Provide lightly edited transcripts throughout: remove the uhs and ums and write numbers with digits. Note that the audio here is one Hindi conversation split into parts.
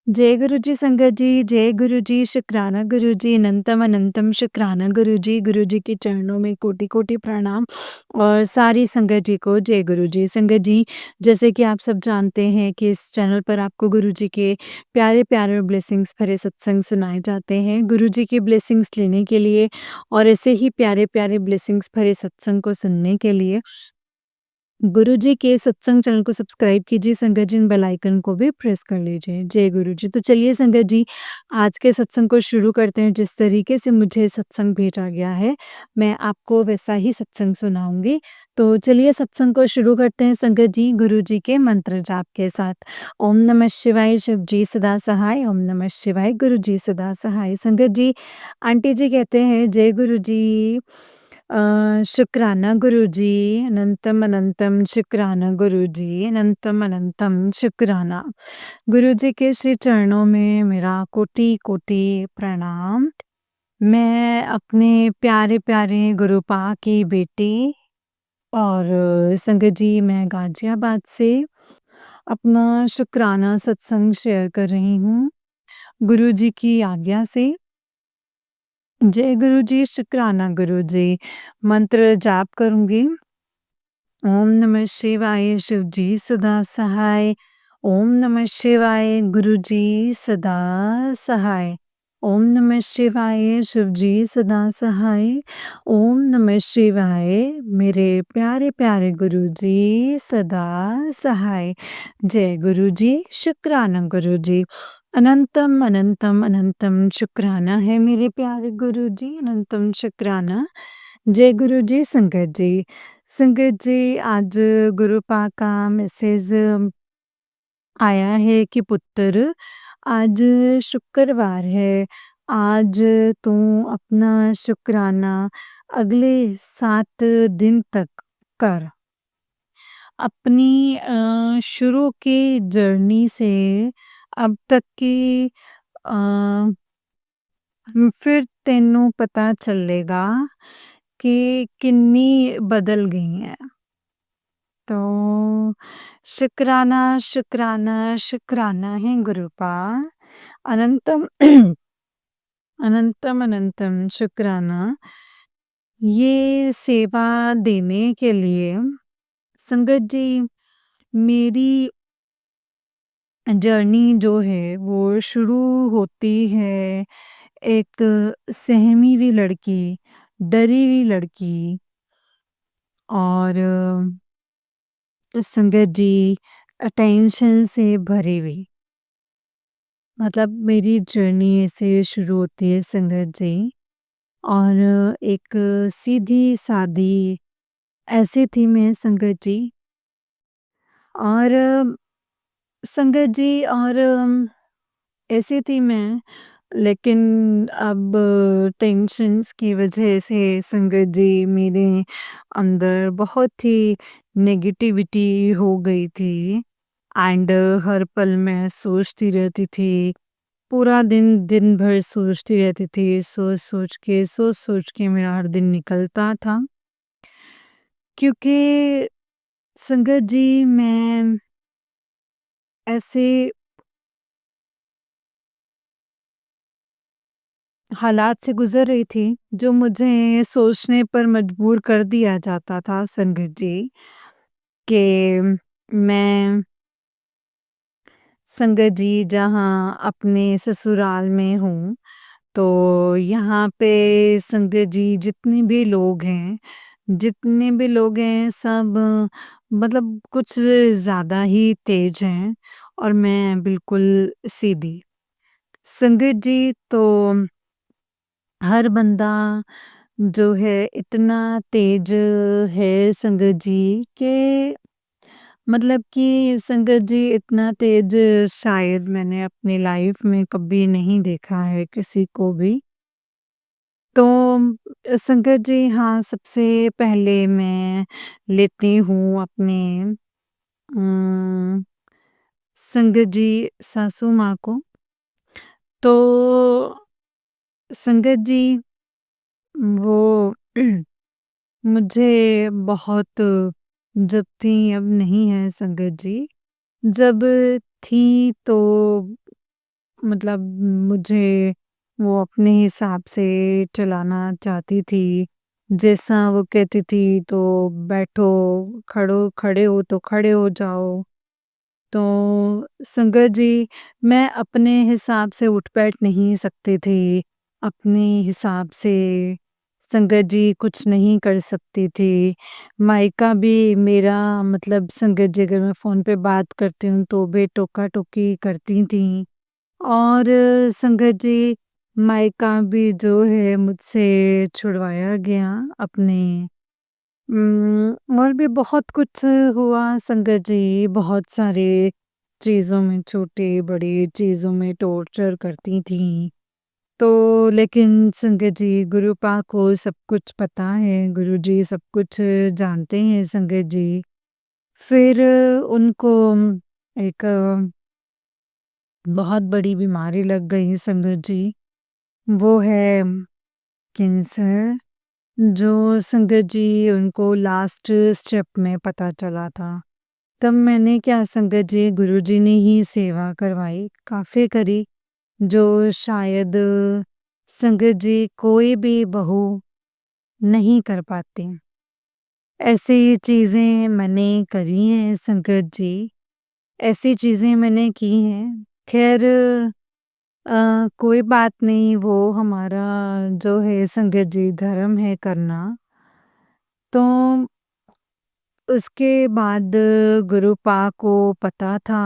जय गुरु जी संगत जी, जय गुरु जी, शुक्राना गुरु जी, अनंतम अनंतम शुक्राना गुरु जी के चरणों में कोटि-कोटि प्रणाम और सारी संगत जी को जय गुरु जी। संगत जी, जैसे कि आप सब जानते हैं कि इस चैनल पर आपको गुरु जी के प्यारे-प्यारे और ब्लेसिंग्स भरे सत्संग सुनाए जाते हैं। गुरु जी की ब्लेसिंग्स लेने के लिए और ऐसे ही प्यारे-प्यारे ब्लेसिंग्स भरे सत्संग को सुनने के लिए गुरु जी के सत्संग चैनल को सब्सक्राइब कीजिए संगत जी, बेल आइकन को भी प्रेस कर लीजिए। जय गुरु जी। तो चलिए संगत जी, आज के सत्संग को शुरू करते हैं। जिस तरीके से मुझे सत्संग भेजा गया है, मैं आपको वैसा ही सत्संग सुनाऊँगी। तो चलिए सत्संग को शुरू करते हैं संगत जी, गुरु जी के मंत्र जाप के साथ। ओम नमः शिवाय, शिव जी सदा सहाय, ओम नमः शिवाय, गुरु जी सदा सहाय। संगत जी, आंटी जी कहते हैं जय गुरु जी। शुक्राना गुरुजी, अनंतम अनंतम शुक्राना गुरुजी, अनंतम अनंतम शुक्राना। गुरुजी के श्री चरणों में मेरा कोटि-कोटि प्रणाम। मैं अपने प्यारे-प्यारे गुरुपा की बेटी और संगत जी, मैं गाज़ियाबाद से अपना शुक्राना सत्संग शेयर कर रही हूँ, गुरुजी की आज्ञा से। जय गुरु जी, शुक्राना गुरु जी। मंत्र जाप करूँगी। ओम नमः शिवाय, शिव जी सदा सहाय। ओम नमः शिवाय, गुरु जी सदा सहाय। ओम नमः शिवाय, शिव जी सदा सहाय। ओम नमः शिवाय, मेरे प्यारे-प्यारे गुरु जी सदा सहाय। जय गुरु जी, शुक्राना गुरु जी। अनंतम अनंतम अनंतम शुक्राना है मेरे प्यारे गुरु जी, अनंतम शुक्राना। जय गुरु जी संगत जी। संगत जी, आज गुरुपा का मैसेज आया है कि पुत्र, आज शुक्रवार है, आज तू अपना शुक्राना अगले 7 दिन तक कर। अपनी शुरू की जर्नी से अब तक की अ, फिर तैनू पता चलेगा कि कितनी बदल गई हैं। तो शुक्राना, शुक्राना, शुक्राना है गुरुपा। अनंतम अनंतम अनंतम शुक्राना। ये सेवा देने के लिए संगत जी, मेरी जर्नी जो है वो शुरू होती है एक सहमी हुई लड़की, डरी हुई लड़की और संगत जी, टेंशन से भरी हुई। मतलब मेरी जर्नी ऐसे शुरू होती है संगत जी, और एक सीधी-सादी ऐसी थी मैं संगत जी, और संगत जी, और ऐसी थी मैं, लेकिन अब टेंशन्स की वजह से संगत जी, मेरे अंदर बहुत ही नेगेटिविटी हो गई थी। एंड हर पल मैं दिन भर सोचती रहती थी, सोच-सोच के मेरा हर दिन निकलता था। क्योंकि संगत जी, मैं ऐसे हालात से गुज़र रही थी, जो मुझे सोचने पर मजबूर कर दिया जाता था संगत जी, कि मैं संगत जी जहाँ अपने ससुराल में हूँ, तो यहाँ पे संगत जी जितने भी लोग हैं सब मतलब कुछ ज़्यादा ही तेज हैं और मैं बिल्कुल सीधी। संगत जी, तो हर बंदा जो है इतना तेज है संगत जी, कि मतलब कि संगत जी, इतना तेज शायद मैंने अपनी लाइफ में कभी नहीं देखा है किसी को भी। तो संगत जी, हाँ, सबसे पहले मैं लेती हूँ अपने संगत जी सासू माँ को। तो संगत जी, वो मुझे बहुत, जब थी अब नहीं है संगत जी। जब थी तो मतलब मुझे वो अपने हिसाब से चलाना चाहती थी। जैसा वो कहती थी तो बैठो, खड़े हो तो खड़े हो जाओ। तो संगत जी, मैं अपने हिसाब से उठ-बैठ नहीं सकती थी। अपने हिसाब से संगत जी कुछ नहीं कर सकती थी। मायका भी मेरा मतलब संगत जी अगर मैं फ़ोन पे बात करती हूँ तो भी टोका-टोकी करती थीं। और संगत जी मायका भी जो है मुझसे छुड़वाया गया अपने और भी बहुत कुछ हुआ संगत जी, बहुत सारे चीज़ों में छोटी-बड़ी चीज़ों में टॉर्चर करती थीं। तो लेकिन संगत जी गुरुपा को सब कुछ पता है, गुरुजी सब कुछ जानते हैं संगत जी। फिर उनको एक बहुत बड़ी बीमारी लग गई संगत जी, वो है कैंसर। जो संगत जी उनको लास्ट स्टेप में पता चला था। तब मैंने क्या संगत जी गुरुजी ने ही सेवा करवाई, काफ़ी करी, जो शायद संगत जी कोई भी बहू नहीं कर पाती। ऐसी चीज़ें मैंने करी हैं संगत जी, ऐसी चीज़ें मैंने की हैं। ख़ैर कोई बात नहीं वो हमारा जो है संगत जी धर्म है करना। तो उसके बाद गुरुपा को पता था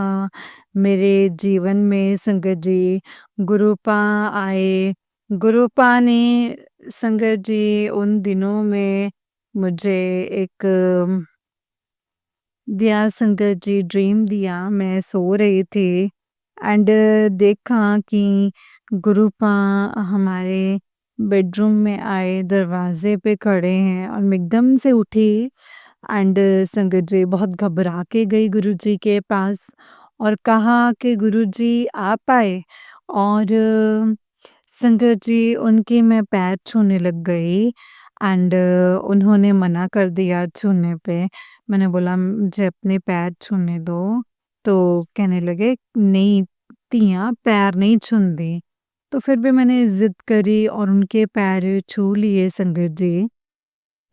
मेरे जीवन में संगत जी गुरुपा आए। गुरुपा ने संगत जी उन दिनों में मुझे एक दिया संगत जी ड्रीम दिया मैं सो रही थी एंड देखा कि गुरुपा हमारे बेडरूम में आए दरवाजे पे खड़े हैं और मैं एकदम से उठी एंड संगत जी बहुत घबरा के गई गुरुजी के पास और कहा कि गुरुजी आप आए और संगत जी उनके मैं पैर छूने लग गई एंड उन्होंने मना कर दिया छूने पे। मैंने बोला मुझे अपने पैर छूने दो, तो कहने लगे नहीं तिया पैर नहीं छूंदी। तो फिर भी मैंने ज़िद करी और उनके पैर छू लिए संगत जी।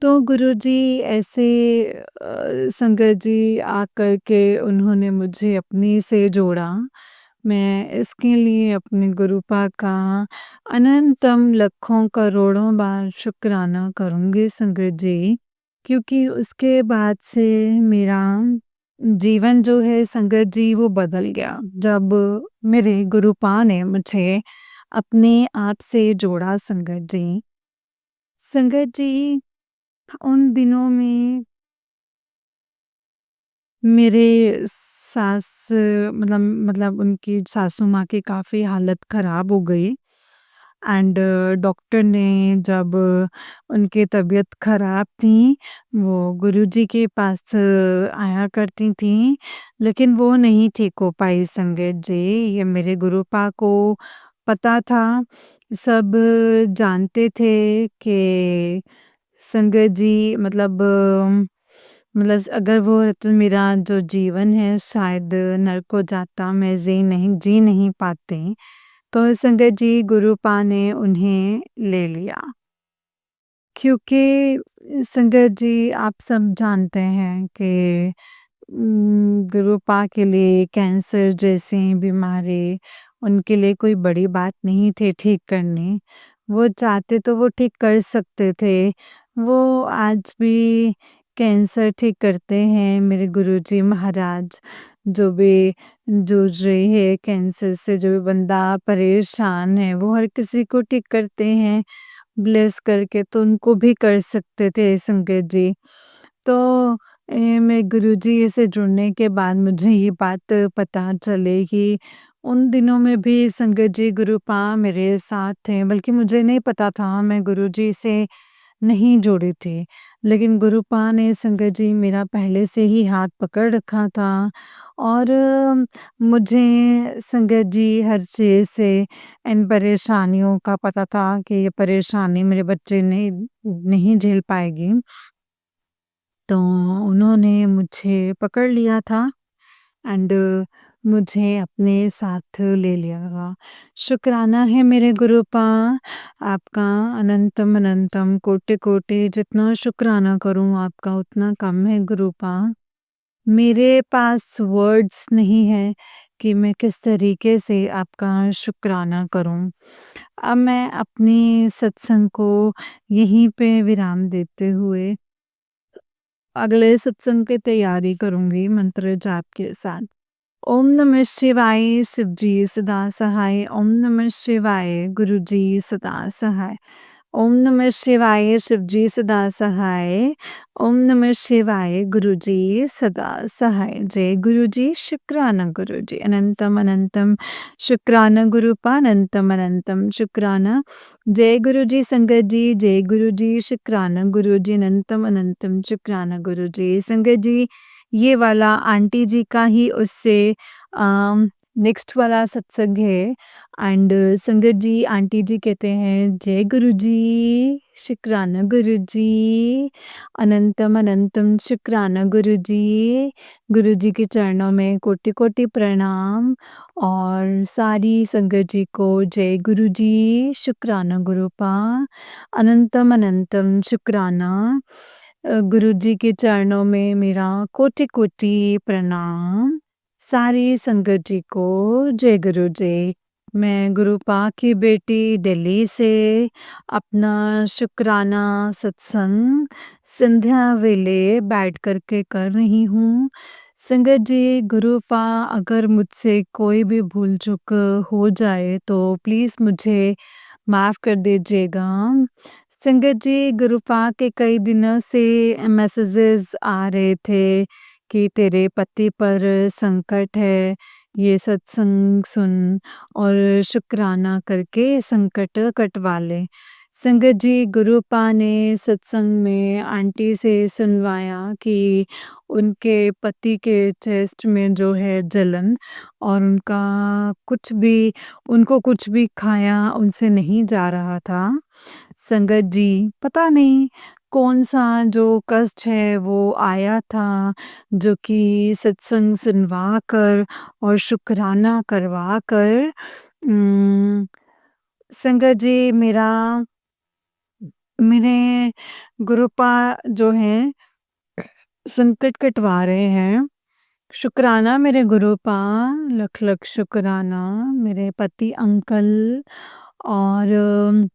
तो गुरुजी ऐसे संगत जी आकर के उन्होंने मुझे अपने से जोड़ा। मैं इसके लिए अपने गुरुपा का अनंतम लखों करोड़ों बार शुक्राना करूँगी संगत जी, क्योंकि उसके बाद से मेरा जीवन जो है संगत जी वो बदल गया। जब मेरे गुरुपा ने मुझे अपने आप से जोड़ा संगत जी। संगत जी उन दिनों में मेरे सास मतलब उनकी सासू माँ की काफ़ी हालत ख़राब हो गई एंड डॉक्टर ने जब उनकी तबीयत ख़राब थी, वो गुरुजी के पास आया करती थीं, लेकिन वो नहीं ठीक हो पाई संगत जी। ये मेरे गुरुपा को पता था, सब जानते थे कि संगत जी मतलब अगर वो रहते तो मेरा जो जीवन है शायद नर्क हो जाता, मैं जी नहीं पाती। तो संगत जी गुरुपा ने उन्हें ले लिया। क्योंकि संगत जी आप सब जानते हैं कि गुरुपा के लिए कैंसर जैसी बीमारी उनके लिए कोई बड़ी बात नहीं थी ठीक करनी। वो चाहते तो वो ठीक कर सकते थे। वो आज भी कैंसर ठीक करते हैं मेरे गुरुजी महाराज। जो भी जूझ रही है कैंसर से जो भी बंदा परेशान है वो हर किसी को ठीक करते हैं। ब्लेस करके तो उनको भी कर सकते थे संगत जी। तो मैं गुरुजी से जुड़ने के बाद मुझे ये बात पता चली कि उन दिनों में भी संगत जी गुरुपा मेरे साथ थे, बल्कि मुझे नहीं पता था मैं गुरुजी से नहीं जुड़ी थी। लेकिन गुरुपा ने संगत जी मेरा पहले से ही हाथ पकड़ रखा था और मुझे संगत जी हर चीज़ से इन परेशानियों का पता था कि ये परेशानी मेरे बच्चे नहीं झेल पाएगी। तो उन्होंने मुझे पकड़ लिया था एंड मुझे अपने साथ ले लिया। शुक्राना है मेरे गुरुपा, आपका अनंतम अनंतम कोटि-कोटि जितना शुक्राना करूँ आपका उतना कम है गुरुपा। मेरे पास वर्ड्स नहीं है कि मैं किस तरीके से आपका शुक्राना करूँ। अब मैं अपनी सत्संग को यहीं पे विराम देते हुए अगले सत्संग की तैयारी करूँगी मंत्र जाप के साथ। ओम नमः शिवाय शिवजी सदा सहाय। ओम नमः शिवाय गुरुजी सदा सहाय। ओम नमः शिवाय शिवजी सदा सहाय। ओम नमः शिवाय गुरुजी सदा सहाय। जय गुरुजी शुक्राना गुरुजी अनंतम अनंतम शुक्राना गुरुपा अनंतम अनंतम शुक्राना। जय गुरुजी संगत जी, जय गुरुजी शुक्राना गुरुजी अनंतम अनंतम शुक्राना गुरुजी। संगत जी ये वाला आंटी जी का ही उससे नेक्स्ट वाला सत्संग है एंड संगत जी आंटी जी कहते हैं जय गुरुजी शुक्राना गुरुजी अनंतम अनंतम शुक्राना गुरुजी। गुरुजी के चरणों में कोटि कोटि प्रणाम और सारी संगत जी को जय गुरुजी शुक्राना गुरुपा अनंतम अनंतम शुक्राना। गुरुजी के चरणों में मेरा कोटि कोटि प्रणाम। सारी संगत जी को जय गुरु जी। मैं गुरुपा की बेटी दिल्ली से अपना शुक्राना सत्संग संध्या वेले बैठ करके कर रही हूँ। संगत जी गुरुपा अगर मुझसे कोई भी भूल चूक हो जाए तो प्लीज़ मुझे माफ़ कर दीजिएगा। संगत जी गुरुपा के कई दिनों से मैसेजेस आ रहे थे कि तेरे पति पर संकट है, ये सत्संग सुन और शुक्राना करके संकट कटवा ले। संगत जी गुरुपा ने सत्संग में आंटी से सुनवाया कि उनके पति के चेस्ट में जो है जलन और उनको कुछ भी खाया उनसे नहीं जा रहा था। संगत जी पता नहीं कौन-सा जो कष्ट है वो आया था, जो कि सत्संग सुनवा कर और शुक्राना करवा कर संगत जी मेरे गुरुपा जो हैं संकट कटवा रहे हैं। शुक्राना मेरे गुरुपा, लख-लख शुक्राना मेरे पति अंकल और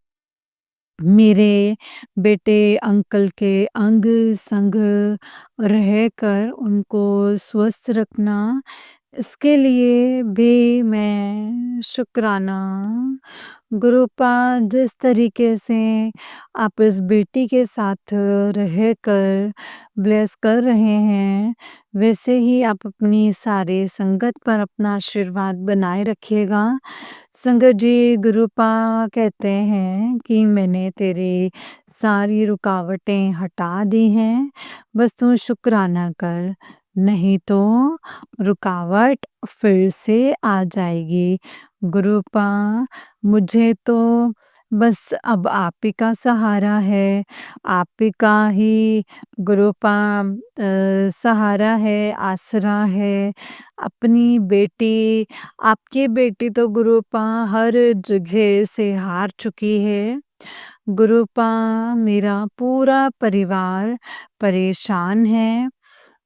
मेरे बेटे अंकल के अंग-संग रहकर उनको स्वस्थ रखना, इसके लिए भी मैं शुक्राना। गुरुपा जिस तरीके से आप इस बेटी के साथ रहकर ब्लेस कर रहे हैं, वैसे ही आप अपनी सारी संगत पर अपना आशीर्वाद बनाए रखिएगा। संगत जी गुरुपा कहते हैं कि मैंने तेरी सारी रुकावटें हटा दी हैं, बस तू शुक्राना कर, नहीं तो रुकावट फिर से आ जाएगी। गुरुपा मुझे तो बस अब आप ही का सहारा है, आप ही का ही गुरुपा सहारा है, आसरा है। अपनी बेटी आपकी बेटी तो गुरुपा हर जगह से हार चुकी है। गुरुपा मेरा पूरा परिवार परेशान है।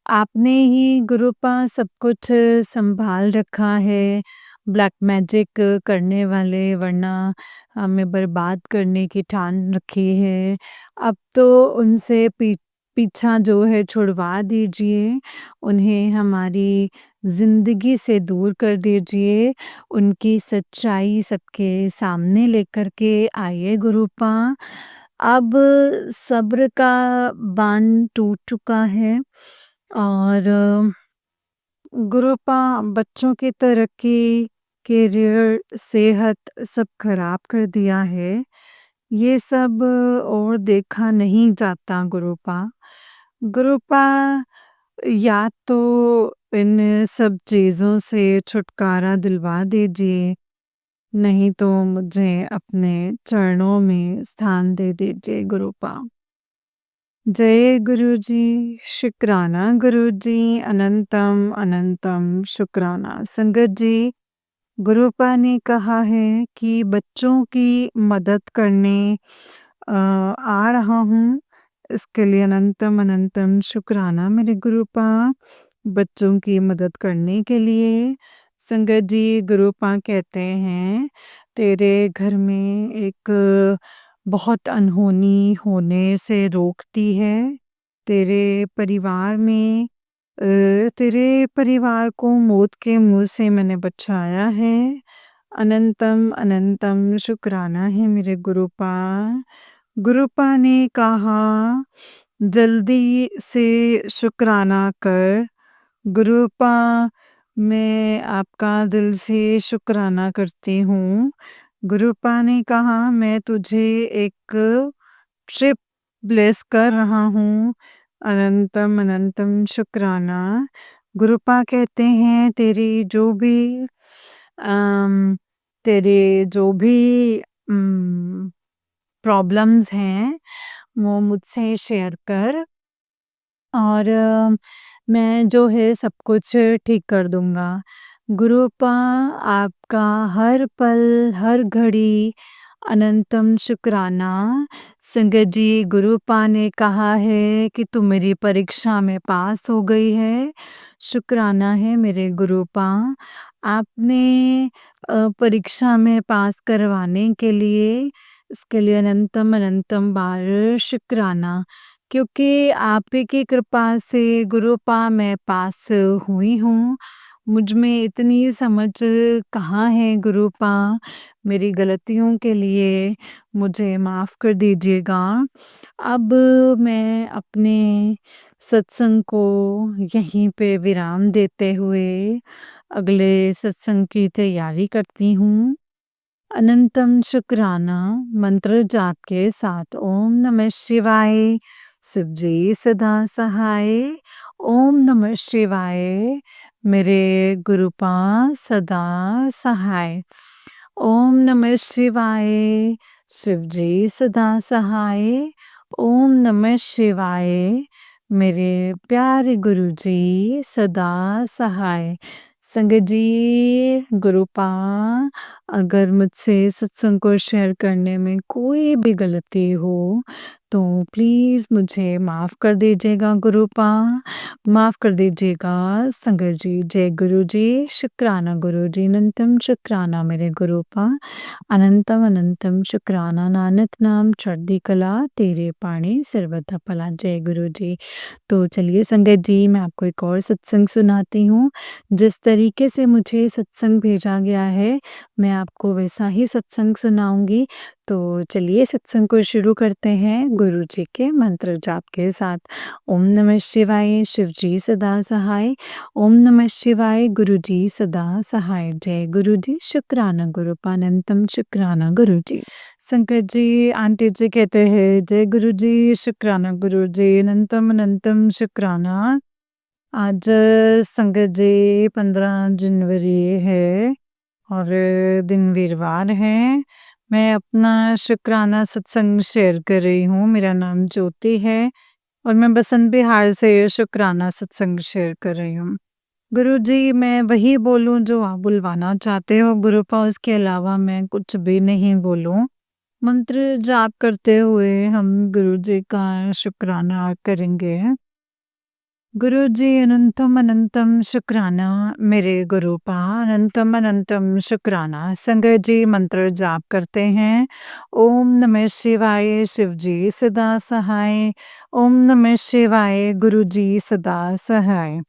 आपने ही गुरुपा सब कुछ सँभाल रखा है, ब्लैक मैजिक करने वाले वरना हमें बर्बाद करने की ठान रखी है। अब तो उनसे पीछा जो है छुड़वा दीजिए, उन्हें हमारी ज़िंदगी से दूर कर दीजिए, उनकी सच्चाई सबके सामने लेकर के आइए गुरुपा। अब सब्र का बाँध टूट चुका है और गुरुपा बच्चों की तरक्की, करियर, सेहत सब खराब कर दिया है। ये सब और देखा नहीं जाता गुरुपा। गुरुपा या तो इन सब चीज़ों से छुटकारा दिलवा दीजिए, नहीं तो मुझे अपने चरणों में स्थान दे दीजिए गुरुपा। जय गुरु जी, शुक्राना गुरु जी, अनंतम अनंतम शुक्राना। संगत जी, गुरुपा ने कहा है कि बच्चों की मदद करने आ रहा हूँ, इसके लिए अनंतम अनंतम शुक्राना मेरे गुरुपा। बच्चों की मदद करने के लिए संगत जी, गुरुपा कहते हैं तेरे घर में एक बहुत अनहोनी होने से रोकती है। तेरे परिवार में तेरे परिवार को मौत के मुँह से मैंने बचाया है। अनंतम अनंतम शुक्राना है मेरे गुरुपा। गुरुपा ने कहा जल्दी से शुक्राना कर। गुरुपा, मैं आपका दिल से शुक्राना करती हूँ। गुरुपा ने कहा मैं तुझे एक ट्रिप ब्लेस कर रहा हूँ। अनंतम अनंतम शुक्राना। गुरुपा कहते हैं अम, तेरे जो भी प्रॉब्लम्स हैं वो मुझसे शेयर कर और मैं जो है सब कुछ ठीक कर दूँगा। गुरुपा, आपका हर पल, हर घड़ी अनंतम शुक्राना। संगत जी, गुरुपा ने कहा है कि तू मेरी परीक्षा में पास हो गई है। शुक्राना है मेरे गुरुपा। आपने परीक्षा में पास करवाने के लिए इसके लिए अनंतम अनंतम बार शुक्राना। क्योंकि आप ही की कृपा से गुरुपा मैं पास हुई हूँ। मुझ में इतनी समझ कहाँ है गुरुपा, मेरी गलतियों के लिए मुझे माफ़ कर दीजिएगा। अब मैं अपने सत्संग को यहीं पे विराम देते हुए अगले सत्संग की तैयारी करती हूँ। अनंतम शुक्राना मंत्र जाप के साथ ओम नमः शिवाय। शिव जी सदा सहाय। ओम नमः शिवाय। मेरे गुरुपा सदा सहाय। ओम नमः शिवाय। शिव जी सदा सहाय। ओम नमः शिवाय। मेरे प्यारे गुरु जी सदा सहाय। संगत जी, गुरुपा, अगर मुझसे सत्संग को शेयर करने में कोई भी गलती हो तो प्लीज़ मुझे माफ़ कर दीजिएगा गुरुपा, माफ़ कर दीजिएगा संगत जी। जय गुरु जी, शुक्राना गुरु जी, अनंतम शुक्राना मेरे गुरुपा। अनंतम अनंतम शुक्राना, नानक नाम चढ़दी कला, तेरे पाणी सर्वथा भला। जय गुरु जी। तो चलिए संगत जी, मैं आपको एक और सत्संग सुनाती हूँ। जिस तरीके से मुझे सत्संग भेजा गया है, मैं आपको वैसा ही सत्संग सुनाऊँगी। तो चलिए सत्संग को शुरू करते हैं गुरु जी के मंत्र जाप के साथ। ओम नमः शिवाय, शिव जी सदा सहाय। ओम नमः शिवाय, गुरु जी सदा सहाय। जय गुरु जी, शुक्राना गुरुपा, अनंतम शुक्राना गुरु जी। संकट जी, आंटी जी कहते हैं जय गुरु जी, शुक्राना गुरु जी, अनंतम अनंतम शुक्राना। आज संगत जी 15 जनवरी है और दिन वीरवार है। मैं अपना शुक्राना सत्संग शेयर कर रही हूँ। मेरा नाम ज्योति है और मैं बसंत बिहार से शुक्राना सत्संग शेयर कर रही हूँ। गुरु जी, मैं वही बोलूँ जो आप बुलवाना चाहते हो गुरुपा, उसके अलावा मैं कुछ भी नहीं बोलूँ। मंत्र जाप करते हुए हम गुरु जी का शुक्राना करेंगे। गुरु जी, अनंतम अनंतम शुक्राना मेरे गुरुपा, अनंतम अनंतम शुक्राना। संगत जी, मंत्र जाप करते हैं। ओम नमः शिवाय, शिव जी सदा सहाय। ओम नमः शिवाय, गुरु जी सदा सहाय।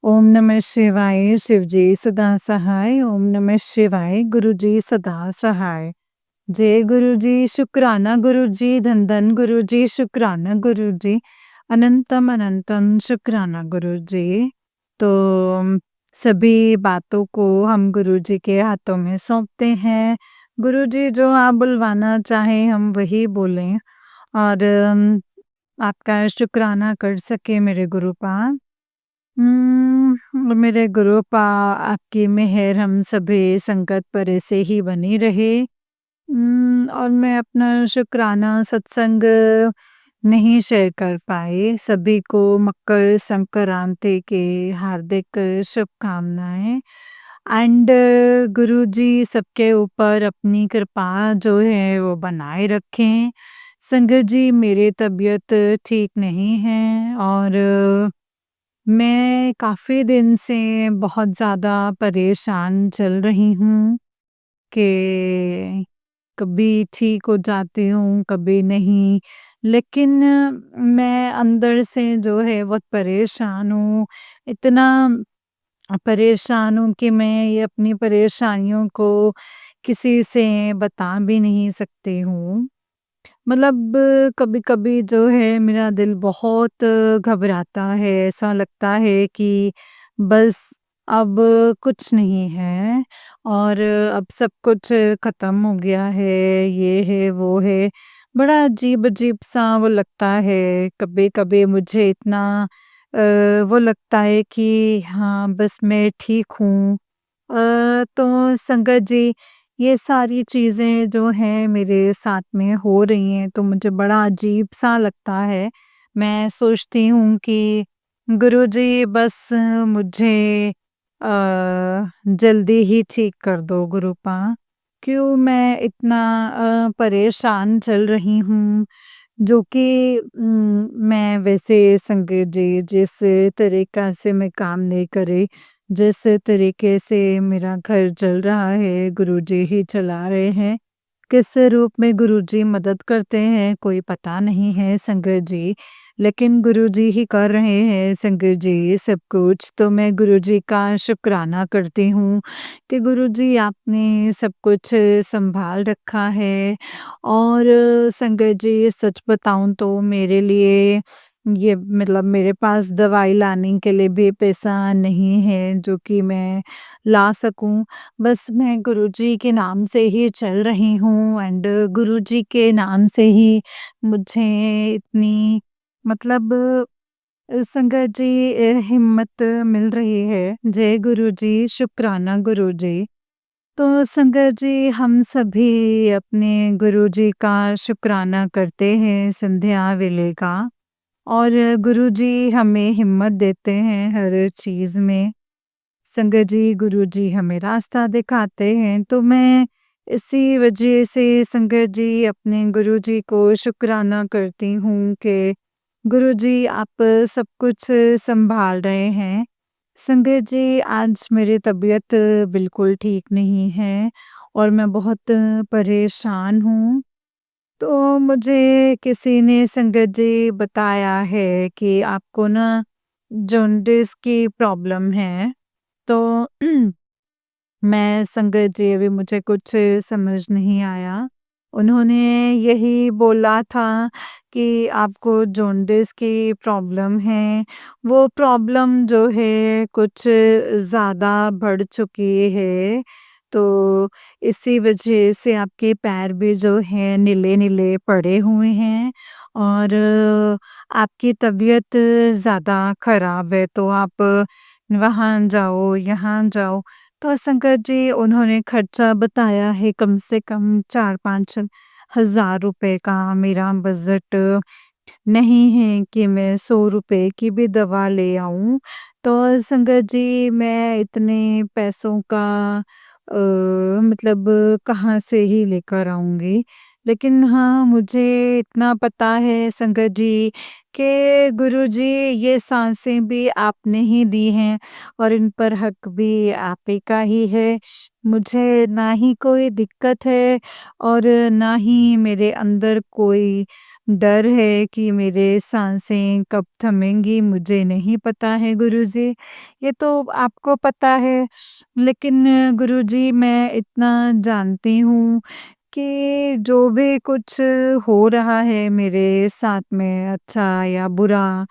ओम नमः शिवाय, शिव जी सदा सहाय। ओम नमः शिवाय, गुरु जी सदा सहाय। जय गुरु जी, शुक्राना गुरु जी, धन धन गुरु जी, शुक्राना गुरु जी, अनंतम अनंतम शुक्राना गुरु जी। तो सभी बातों को हम गुरु जी के हाथों में सौंपते हैं। गुरु जी जो आप बुलवाना चाहें हम वही बोलें और आपका शुक्राना कर सके मेरे गुरुपा। मेरे गुरुपा, आपकी मेहर हम सभी संकट पर ऐसे ही बनी रहे। और मैं अपना शुक्राना सत्संग नहीं शेयर कर पाए। सभी को मकर संक्रांति के हार्दिक शुभकामनाएँ एंड गुरुजी सबके ऊपर अपनी कृपा जो है वो बनाए रखें। संगत जी मेरी तबीयत ठीक नहीं है और मैं काफ़ी दिन से बहुत ज़्यादा परेशान चल रही हूँ कि कभी ठीक हो जाती हूँ, कभी नहीं। लेकिन मैं अंदर से जो है बहुत परेशान हूँ, इतना परेशान हूँ कि मैं ये अपनी परेशानियों को किसी से बता भी नहीं सकती हूँ। मतलब कभी-कभी जो है मेरा दिल बहुत घबराता है, ऐसा लगता है कि बस अब कुछ नहीं है और अब सब कुछ ख़त्म हो गया है, ये है, वो है। बड़ा अजीब-अजीब सा वो लगता है, कभी-कभी मुझे इतना वो लगता है कि हाँ, बस मैं ठीक हूँ। तो संगत जी ये सारी चीज़ें जो हैं मेरे साथ में हो रही हैं तो मुझे बड़ा अजीब-सा लगता है। मैं सोचती हूँ कि गुरुजी बस मुझे जल्दी ही ठीक कर दो गुरुपा। क्यों मैं इतना परेशान चल रही हूँ जो कि मैं वैसे संगत जी जिस तरीक़ा से मैं काम नहीं करे, जिस तरीके से मेरा घर चल रहा है गुरुजी ही चला रहे हैं। किस रूप में गुरुजी मदद करते हैं कोई पता नहीं है संगत जी, लेकिन गुरुजी ही कर रहे हैं संगत जी सब कुछ। तो मैं गुरुजी का शुक्राना करती हूँ कि गुरुजी आपने सब कुछ सँभाल रखा है और संगत जी सच बताऊँ तो मेरे लिए ये मतलब मेरे पास दवाई लाने के लिए भी पैसा नहीं है जो कि मैं ला सकूँ। बस मैं गुरुजी के नाम से ही चल रही हूँ एंड गुरुजी के नाम से ही मुझे इतनी मतलब संगत जी हिम्मत मिल रही है। जय गुरुजी, शुक्राना गुरुजी। तो संगत जी हम सभी अपने गुरुजी का शुक्राना करते हैं संध्या वेले का और गुरुजी हमें हिम्मत देते हैं हर चीज़ में। संगत जी गुरुजी हमें रास्ता दिखाते हैं तो मैं इसी वजह से संगत जी अपने गुरुजी को शुक्राना करती हूँ कि गुरुजी आप सब कुछ सँभाल रहे हैं। संगत जी आज मेरी तबीयत बिल्कुल ठीक नहीं है और मैं बहुत परेशान हूँ। तो मुझे किसी ने संगत जी बताया है कि आपको ना जॉन्डिस की प्रॉब्लम है। तो मैं संगत जी अभी मुझे कुछ समझ नहीं आया। उन्होंने यही बोला था कि आपको जॉन्डिस की प्रॉब्लम है। वो प्रॉब्लम जो है कुछ ज़्यादा बढ़ चुकी है। तो इसी वजह से आपके पैर भी जो हैं नीले-नीले पड़े हुए हैं और आपकी तबीयत ज़्यादा ख़राब है तो आप वहाँ जाओ, यहाँ जाओ। तो संगत जी उन्होंने खर्चा बताया है कम से कम 4-5 हज़ार रुपए का मेरा बजट नहीं है कि मैं 100 रुपए की भी दवा ले आऊँ। तो संगत जी मैं इतने पैसों का मतलब कहाँ से ही लेकर आऊँगी। लेकिन हाँ, मुझे इतना पता है संगत जी कि गुरुजी ये साँसें भी आपने ही दी हैं और इन पर हक भी आप ही का ही है। मुझे ना ही कोई दिक्कत है और ना ही मेरे अंदर कोई डर है कि मेरे साँसें कब थमेंगी, मुझे नहीं पता है गुरुजी। ये तो आपको पता है, लेकिन गुरुजी मैं इतना जानती हूँ कि जो भी कुछ हो रहा है मेरे साथ में अच्छा या बुरा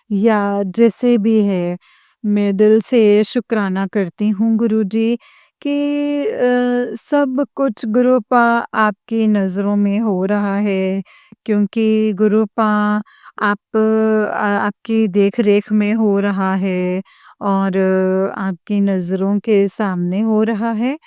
या जैसे भी है, मैं दिल से शुक्राना करती हूँ गुरुजी कि सब कुछ गुरुपा आपकी नज़रों में हो रहा है क्योंकि गुरुपा आपकी देख-रेख में हो रहा है और आपकी नज़रों के सामने हो रहा है।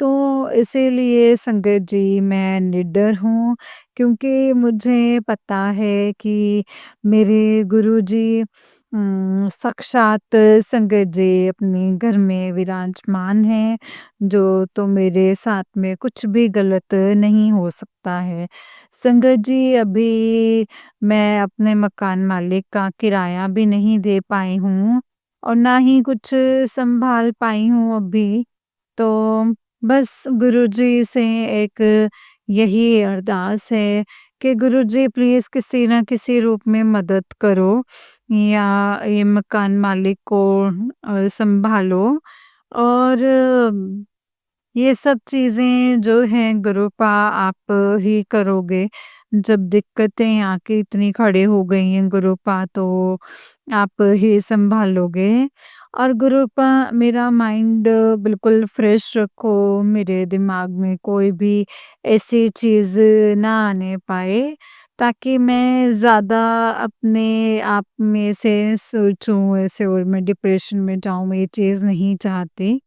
तो इसीलिए संगत जी मैं निडर हूँ, क्योंकि मुझे पता है कि मेरे गुरुजी साक्षात संगत जी अपने घर में विराजमान हैं, जो तो मेरे साथ में कुछ भी गलत नहीं हो सकता है। संगत जी अभी मैं अपने मकान मालिक का किराया भी नहीं दे पाई हूँ और ना ही कुछ सँभाल पाई हूँ अभी। तो बस गुरुजी से एक यही अरदास है कि गुरुजी प्लीज़ किसी न किसी रूप में मदद करो या ये मकान मालिक को सँभालो और ये सब चीज़ें जो हैं गुरुपा आप ही करोगे। जब दिक्कतें आके इतनी खड़े हो गई हैं गुरुपा तो आप ही सँभालोगे और गुरुपा मेरा माइंड बिल्कुल फ्रेश रखो, मेरे दिमाग में कोई भी ऐसी चीज़ ना आने पाए, ताकि मैं ज़्यादा अपने आप में से सोचूँ ऐसे और मैं डिप्रेशन में जाऊँ, मैं ये चीज़ नहीं चाहती।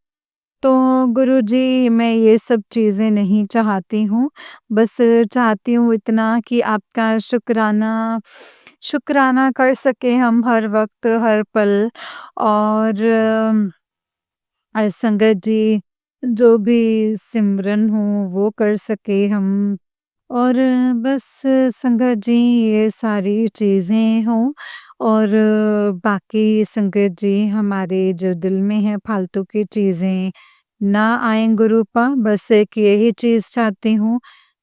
तो गुरुजी मैं ये सब चीज़ें नहीं चाहती हूँ, बस चाहती हूँ इतना कि आपका शुक्राना कर सकें हम हर वक़्त, हर पल और संगत जी जो भी सिमरन हो वो कर सके हम और बस संगत जी ये सारी चीज़ें हों और बाकी संगत जी हमारे जो दिल में है फालतू की चीज़ें ना आएँ गुरुपा बस एक यही चीज़ चाहती हूँ।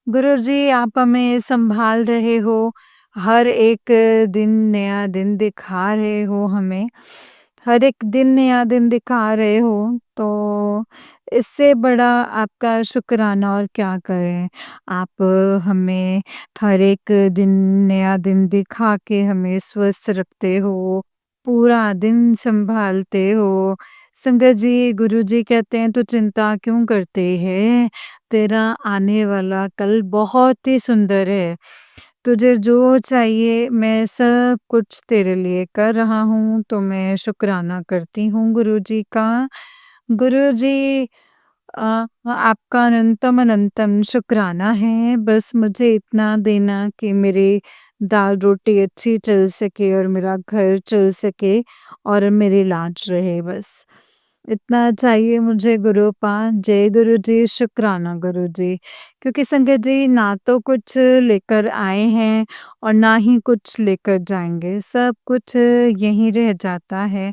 गुरुजी आप हमें सँभाल रहे हो, हर एक दिन नया दिन दिखा रहे हो हमें, हर एक दिन नया दिन दिखा रहे हो, तो इससे बड़ा आपका शुक्राना और क्या करें। आप हमें हर एक दिन नया दिन दिखा के हमें स्वस्थ रखते हो, पूरा दिन सँभालते हो। संगत जी, गुरुजी कहते हैं, "तू चिंता क्यों करते है? तेरा आने वाला कल बहुत ही सुंदर है। तुझे जो चाहिए मैं सब कुछ तेरे लिए कर रहा हूँ।" तो मैं शुक्राना करती हूँ गुरुजी का। गुरुजी आपका अनंतम अनंतम शुक्राना है। बस मुझे इतना देना कि मेरी दाल-रोटी अच्छी चल सके और मेरा घर चल सके और मेरी लाज रहे बस। इतना चाहिए मुझे गुरुपाद। जय गुरु जी, शुक्राना गुरु जी। क्योंकि संगत जी ना तो कुछ लेकर आए हैं और ना ही कुछ लेकर जाएँगे। सब कुछ यहीं रह जाता है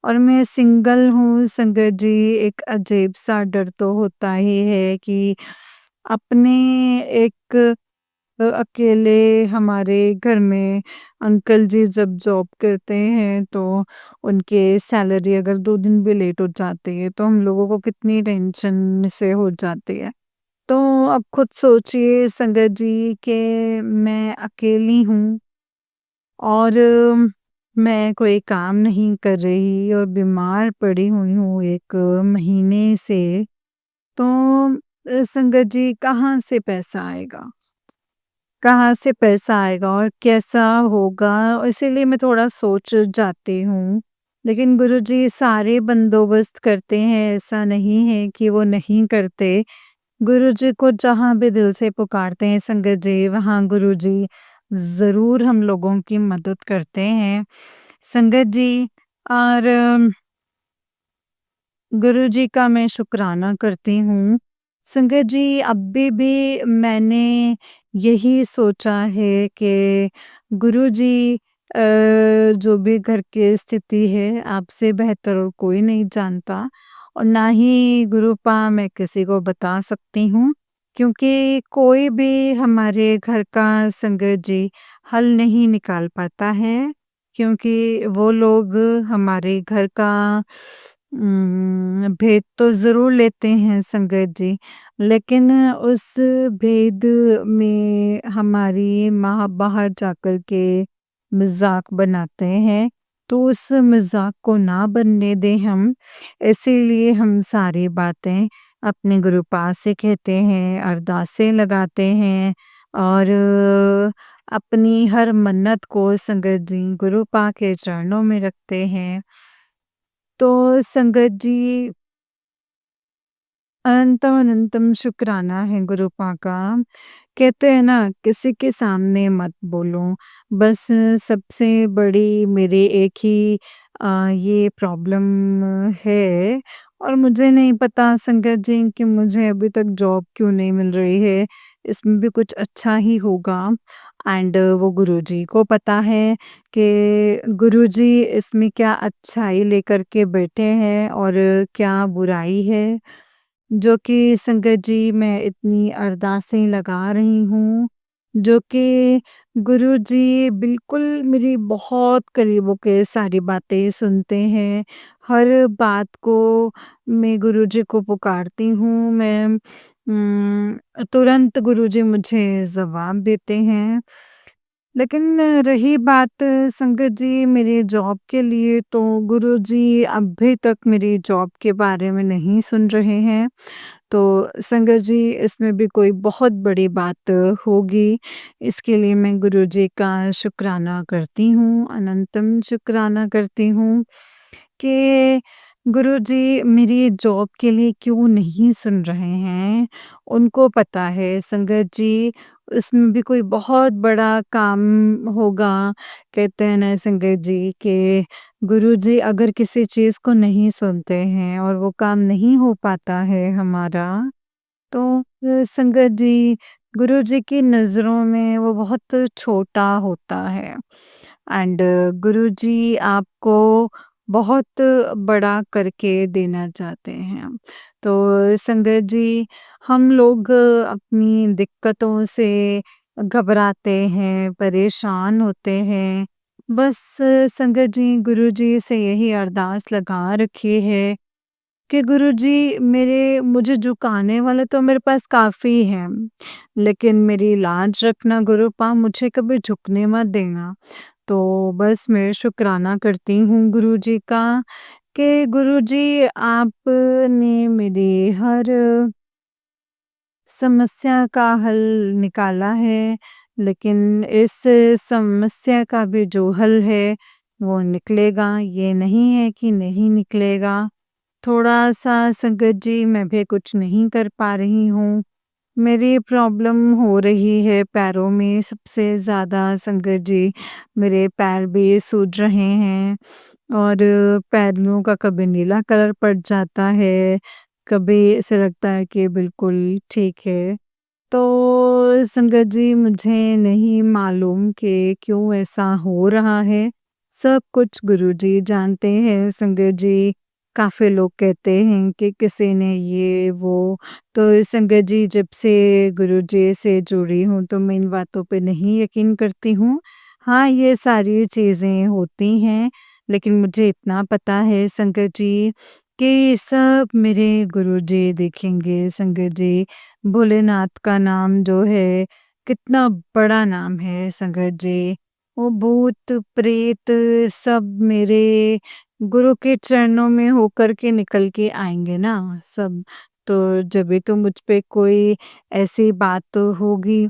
और मैं सिंगल हूँ संगत जी। एक अजीब-सा डर तो होता ही है कि अपने एक अकेले हमारे घर में अंकल जी जब जॉब करते हैं तो उनके सैलरी अगर 2 दिन भी लेट हो जाती है तो हम लोगों को कितनी टेंशन से हो जाती है। तो अब खुद सोचिए संगत जी कि मैं अकेली हूँ और मैं कोई काम नहीं कर रही और बीमार पड़ी हुई हूँ 1 महीने से। तो संगत जी कहाँ से पैसा आएगा? कहाँ से पैसा आएगा और कैसा होगा? इसीलिए मैं थोड़ा सोच जाती हूँ। लेकिन गुरुजी सारे बंदोबस्त करते हैं, ऐसा नहीं है कि वो नहीं करते। गुरुजी को जहाँ भी दिल से पुकारते हैं संगत जी, वहाँ गुरुजी ज़रूर हम लोगों की मदद करते हैं। संगत जी और गुरुजी का मैं शुक्राना करती हूँ। संगत जी अभी भी मैंने यही सोचा है कि गुरुजी जो भी घर की स्थिति है आपसे बेहतर और कोई नहीं जानता और ना ही गुरुपा मैं किसी को बता सकती हूँ। क्योंकि कोई भी हमारे घर का संगत जी हल नहीं निकाल पाता है। क्योंकि वो लोग हमारे घर का भेद तो ज़रूर लेते हैं संगत जी, लेकिन उस भेद में हमारी माँ बाहर जाकर के मज़ाक बनाते हैं, तो उस मज़ाक को ना बनने दें हम, इसीलिए हम सारी बातें अपने गुरु पास से कहते हैं, अरदासें लगाते हैं और अपनी हर मन्नत को संगत जी गुरु पा के चरणों में रखते हैं। तो संगत जी अनंतम अनंतम शुक्राना है गुरुपा का। कहते हैं ना, किसी के सामने मत बोलो। बस सबसे बड़ी मेरी एक ही ये प्रॉब्लम है, और मुझे नहीं पता संगत जी कि मुझे अभी तक जॉब क्यों नहीं मिल रही है। इसमें भी कुछ अच्छा ही होगा, एंड वो गुरुजी को पता है कि गुरुजी इसमें क्या अच्छाई लेकर के बैठे हैं और क्या बुराई है। जो कि संगत जी मैं इतनी अरदासें लगा रही हूँ, जो कि गुरुजी बिल्कुल मेरी बहुत करीब होके सारी बातें सुनते हैं। हर बात को मैं गुरुजी को पुकारती हूँ, मैं तुरंत गुरुजी मुझे जवाब देते हैं। लेकिन रही बात संगत जी मेरी जॉब के लिए, तो गुरुजी अभी तक मेरी जॉब के बारे में नहीं सुन रहे हैं। तो संगत जी इसमें भी कोई बहुत बड़ी बात होगी, इसके लिए मैं गुरुजी का शुक्राना करती हूँ, अनंतम शुक्राना करती हूँ कि गुरुजी मेरी जॉब के लिए क्यों नहीं सुन रहे हैं। उनको पता है संगत जी, इसमें भी कोई बहुत बड़ा काम होगा। कहते हैं ना संगत जी कि गुरुजी अगर किसी चीज़ को नहीं सुनते हैं और वो काम नहीं हो पाता है हमारा, तो संगत जी गुरुजी की नज़रों में वो बहुत छोटा होता है, एंड गुरुजी आपको बहुत बड़ा करके देना चाहते हैं। तो संगत जी हम लोग अपनी दिक्कतों से घबराते हैं, परेशान होते हैं। बस संगत जी गुरुजी से यही अरदास लगा रखी है कि गुरुजी मेरे मुझे झुकाने वाले तो मेरे पास काफ़ी हैं, लेकिन मेरी लाज रखना गुरुपा, मुझे कभी झुकने मत देना। तो बस मैं शुक्राना करती हूँ गुरुजी का कि गुरुजी आपने मेरी हर समस्या का हल निकाला है, लेकिन इस समस्या का भी जो हल है वो निकलेगा, ये नहीं है कि नहीं निकलेगा। थोड़ा-सा संगत जी मैं भी कुछ नहीं कर पा रही हूँ। मेरी प्रॉब्लम हो रही है पैरों में सबसे ज़्यादा संगत जी, मेरे पैर भी सूज रहे हैं, और पैरों का कभी नीला कलर पड़ जाता है, कभी ऐसा लगता है कि बिल्कुल ठीक है। तो संगत जी मुझे नहीं मालूम कि क्यों ऐसा हो रहा है। सब कुछ गुरुजी जानते हैं संगत जी। काफ़ी लोग कहते हैं कि किसी ने ये वो, तो संगत जी जब से गुरुजी से जुड़ी हूँ तो मैं इन बातों पे नहीं यकीन करती हूँ। हाँ, ये सारी चीज़ें होती हैं, लेकिन मुझे इतना पता है संगत जी कि सब मेरे गुरुजी देखेंगे संगत जी। भोलेनाथ का नाम जो है, कितना बड़ा नाम है संगत जी। वो भूत, प्रेत सब मेरे गुरु के चरणों में होकर के निकल के आएँगे ना सब। तो जभी तो मुझ पे कोई ऐसी बात तो होगी,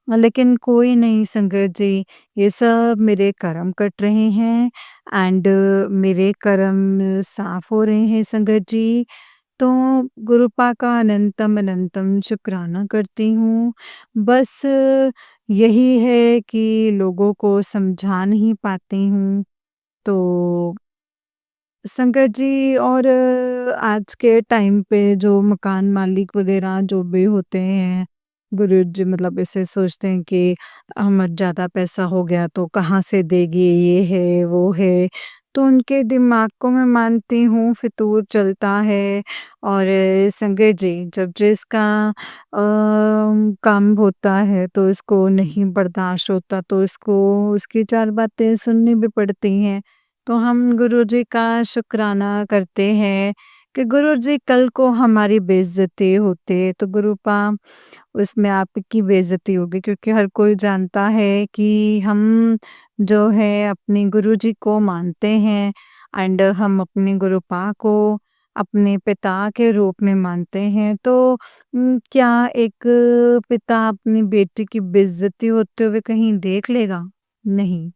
लेकिन कोई नहीं संगत जी, ये सब मेरे कर्म कट रहे हैं, एंड मेरे कर्म साफ़ हो रहे हैं संगत जी। तो गुरुपा का अनंतम अनंतम शुक्राना करती हूँ। बस यही है कि लोगों को समझा नहीं पाती हूँ। तो संगत जी, और आज के टाइम पे जो मकान मालिक वगैरह जो भी होते हैं, गुरुजी मतलब ऐसे सोचते हैं कि हम ज़्यादा पैसा हो गया तो कहाँ से देगी, ये है, वो है। तो उनके दिमाग को मैं मानती हूँ फितूर चलता है, और संगत जी जब जिसका काम होता है तो इसको नहीं बर्दाश्त होता, तो इसको उसकी 4 बातें सुननी भी पड़ती हैं। तो हम गुरुजी का शुक्राना करते हैं कि गुरुजी कल को हमारी बेइज़्ज़ती होती तो गुरुपा उसमें आपकी बेइज़्ज़ती होगी, क्योंकि हर कोई जानता है कि हम जो है अपने गुरुजी को मानते हैं, एंड हम अपने गुरुपा को अपने पिता के रूप में मानते हैं। तो क्या एक पिता अपनी बेटी की बेइज़्ज़ती होते हुए कहीं देख लेगा? नहीं।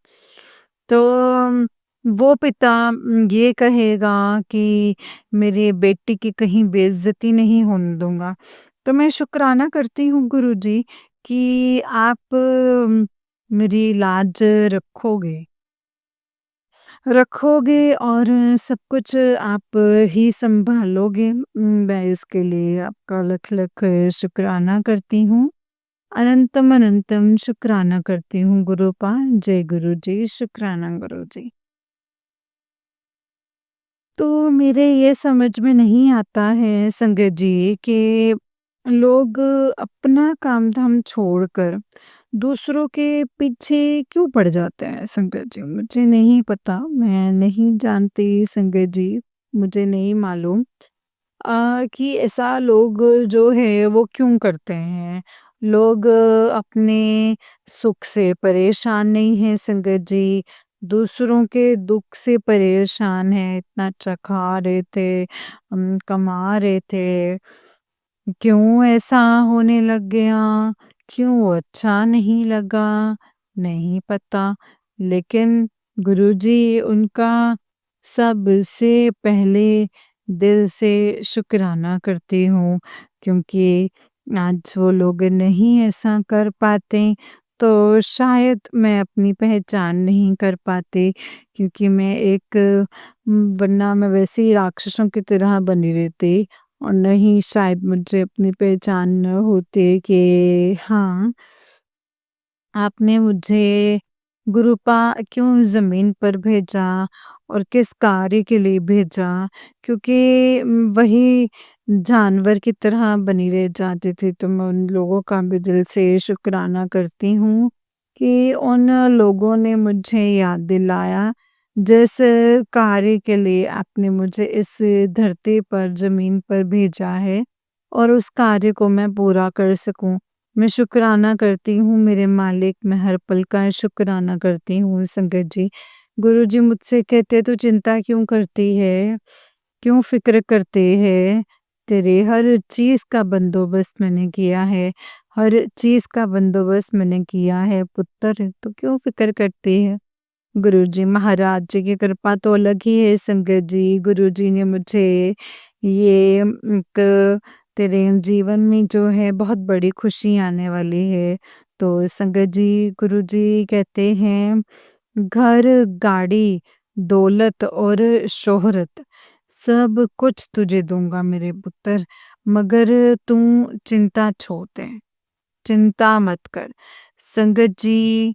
तो वो पिता ये कहेगा कि मेरे बेटे की कहीं बेइज़्ज़ती नहीं होने दूँगा। तो मैं शुक्राना करती हूँ गुरुजी कि आप मेरी लाज रखोगे। रखोगे और सब कुछ आप ही सँभालोगे। मैं इसके लिए आपका लख-लख शुक्राना करती हूँ। अनंतम अनंतम शुक्राना करती हूँ गुरूपा। जय गुरु जी, शुक्राना गुरुजी। तो मेरे ये समझ में नहीं आता है संगत जी कि लोग अपना काम-धाम छोड़कर दूसरों के पीछे क्यों पड़ जाते हैं संगत जी? मुझे नहीं पता, मैं नहीं जानती संगत जी, मुझे नहीं मालूम कि ऐसा लोग जो है वो क्यों करते हैं? लोग अपने सुख से परेशान नहीं हैं संगत जी, दूसरों के दुःख से परेशान हैं, इतना अच्छा खा रहे थे, कमा रहे थे, क्यों ऐसा होने लग गया? क्यों अच्छा नहीं लगा? नहीं पता। लेकिन गुरुजी उनका सबसे पहले दिल से शुक्राना करती हूँ क्योंकि आज वो लोग नहीं ऐसा कर पाते तो शायद मैं अपनी पहचान नहीं कर पाती क्योंकि मैं एक वरना मैं वैसे ही राक्षसों की तरह बनी रहती और नहीं शायद मुझे अपनी पहचान न होती कि हाँ, आपने मुझे गुरुपा क्यों ज़मीन पर भेजा और किस कार्य के लिए भेजा क्योंकि वही जानवर की तरह बनी रह जाती थी तो मैं उन लोगों का भी दिल से शुक्राना करती हूँ कि उन लोगों ने मुझे याद दिलाया जिस कार्य के लिए आपने मुझे इस धरती पर ज़मीन पर भेजा है और उस कार्य को मैं पूरा कर सकूँ। मैं शुक्राना करती हूँ मेरे मालिक, मैं हर पल का शुक्राना करती हूँ संगत जी। गुरुजी मुझसे कहते तू चिंता क्यों करती है? क्यों फ़िक्र करते है? तेरे हर चीज़ का बंदोबस्त मैंने किया है, हर चीज़ का बंदोबस्त मैंने किया है पुत्र, तू क्यों फ़िक्र करती है? गुरुजी महाराज जी की कृपा तो अलग ही है संगत जी। गुरुजी ने मुझे ये एक तेरे जीवन में जो है बहुत बड़ी खुशी आने वाली है। तो संगत जी गुरुजी कहते हैं घर, गाड़ी, दौलत और शोहरत सब कुछ तुझे दूँगा मेरे पुत्र मगर तू चिंता छोड़ दे, चिंता मत कर। संगत जी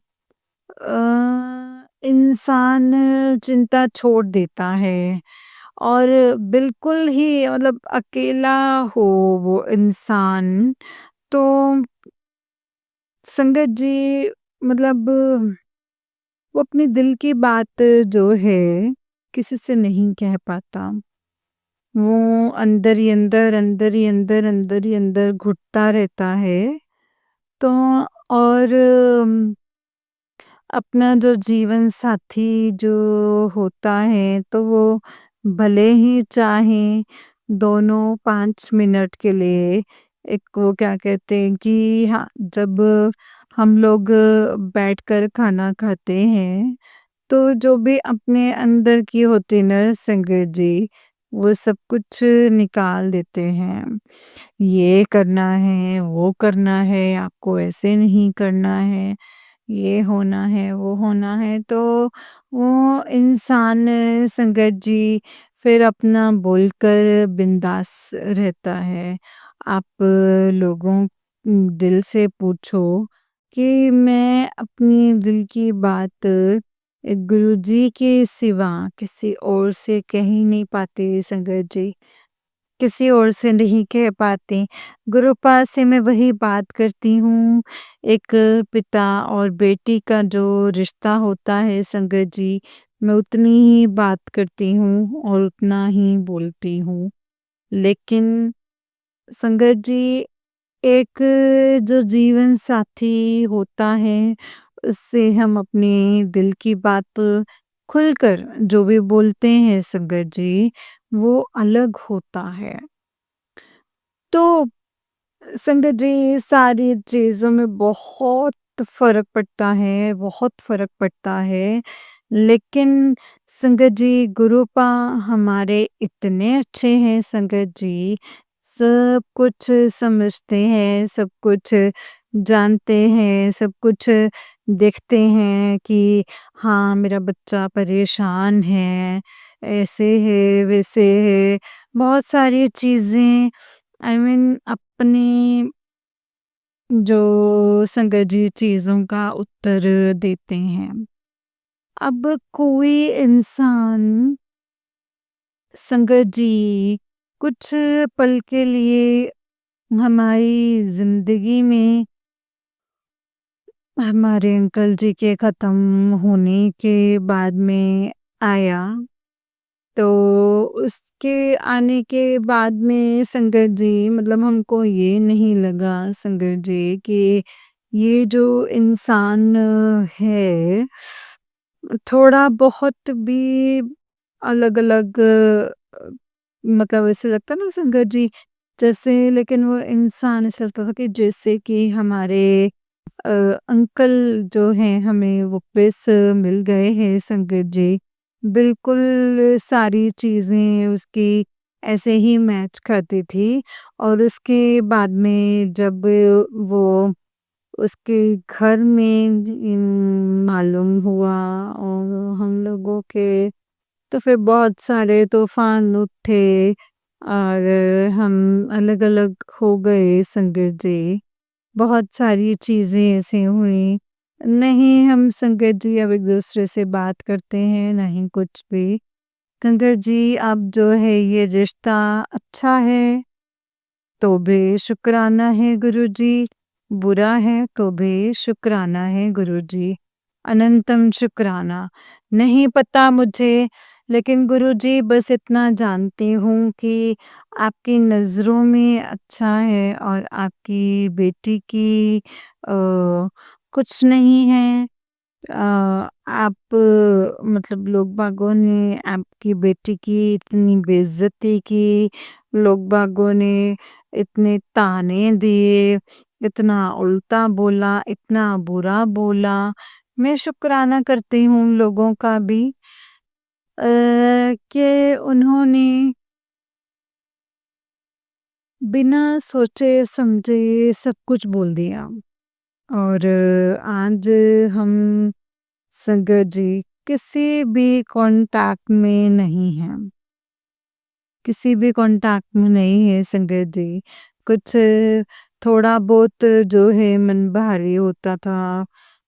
इंसान चिंता छोड़ देता है और बिल्कुल ही मतलब अकेला हो वो इंसान तो संगत जी मतलब वो अपने दिल की बात जो है किसी से नहीं कह पाता। वो अंदर ही अंदर, अंदर ही अंदर, अंदर ही अंदर घुटता रहता है। तो और अपना जो जीवन साथी जो होता है तो वो भले ही चाहे दोनों 5 मिनट के लिए एक वो क्या कहते हैं कि हाँ, जब हम लोग बैठकर खाना खाते हैं तो जो भी अपने अंदर की होती नरसिंह जी, वो सब कुछ निकाल देते हैं। ये करना है, वो करना है, आपको ऐसे नहीं करना है, ये होना है, वो होना है, तो वो इंसान संगत जी फिर अपना बोलकर बिंदास रहता है। आप लोगों दिल से पूछो कि मैं अपनी दिल की बात गुरुजी के सिवा किसी और से कह ही नहीं पाती संगत जी, किसी और से नहीं कह पाती। गुरुपा से मैं वही बात करती हूँ, एक पिता और बेटी का जो रिश्ता होता है संगत जी, मैं उतनी ही बात करती हूँ और उतना ही बोलती हूँ। लेकिन संगत जी एक जो जीवन साथी होता है, उससे हम अपने दिल की बात खुलकर जो भी बोलते हैं संगत जी, वो अलग होता है। तो संगत जी सारी चीज़ों में बहुत फ़र्क पड़ता है, बहुत फ़र्क पड़ता है। लेकिन संगत जी गुरुपा हमारे इतने अच्छे हैं संगत जी, सब कुछ समझते हैं, सब कुछ जानते हैं, सब कुछ देखते हैं कि हाँ, मेरा बच्चा परेशान है, ऐसे है, वैसे है। बहुत सारी चीज़ें आई मीन अपनी जो संगत जी चीज़ों का उत्तर देते हैं। अब कोई इंसान संगत जी कुछ पल के लिए हमारी ज़िंदगी में हमारे अंकल जी के ख़त्म होने के बाद में आया, तो उसके आने के बाद में संगत जी मतलब हमको ये नहीं लगा संगत जी कि ये जो इंसान है, थोड़ा बहुत भी अलग-अलग मतलब ऐसे लगता है ना संगत जी, जैसे लेकिन वो इंसान ऐसा लगता था कि जैसे कि हमारे अ, अंकल जो हैं हमें वापस मिल गए हैं संगत जी। बिल्कुल सारी चीज़ें उसकी ऐसे ही मैच करती थी और उसके बाद में जब वो उसके घर में मालूम हुआ और हम लोगों के तो फिर बहुत सारे तूफ़ान उठे और हम अलग-अलग हो गए संगत जी। बहुत सारी चीज़ें ऐसी हुई। नहीं हम संगत जी अब एक-दूसरे से बात करते हैं, नहीं कुछ भी। संगत जी अब जो है ये रिश्ता अच्छा है तो भी शुक्राना है गुरुजी, बुरा है तो भी शुक्राना है गुरुजी, अनंतम शुक्राना। नहीं पता मुझे, लेकिन गुरुजी बस इतना जानती हूँ कि आपकी नज़रों में अच्छा है और आपकी बेटी की कुछ नहीं है। आप मतलब लोग बागों ने आपकी बेटी की इतनी बेइज्जती की, लोग बागों ने इतने ताने दिए, इतना उल्टा बोला, इतना बुरा बोला। मैं शुक्राना करती हूँ लोगों का भी कि उन्होंने बिना सोचे समझे सब कुछ बोल दिया और आज हम संगत जी किसी भी कॉन्टैक्ट में नहीं हैं, किसी भी कॉन्टैक्ट में नहीं है संगत जी। कुछ थोड़ा बहुत जो है मन भारी होता था,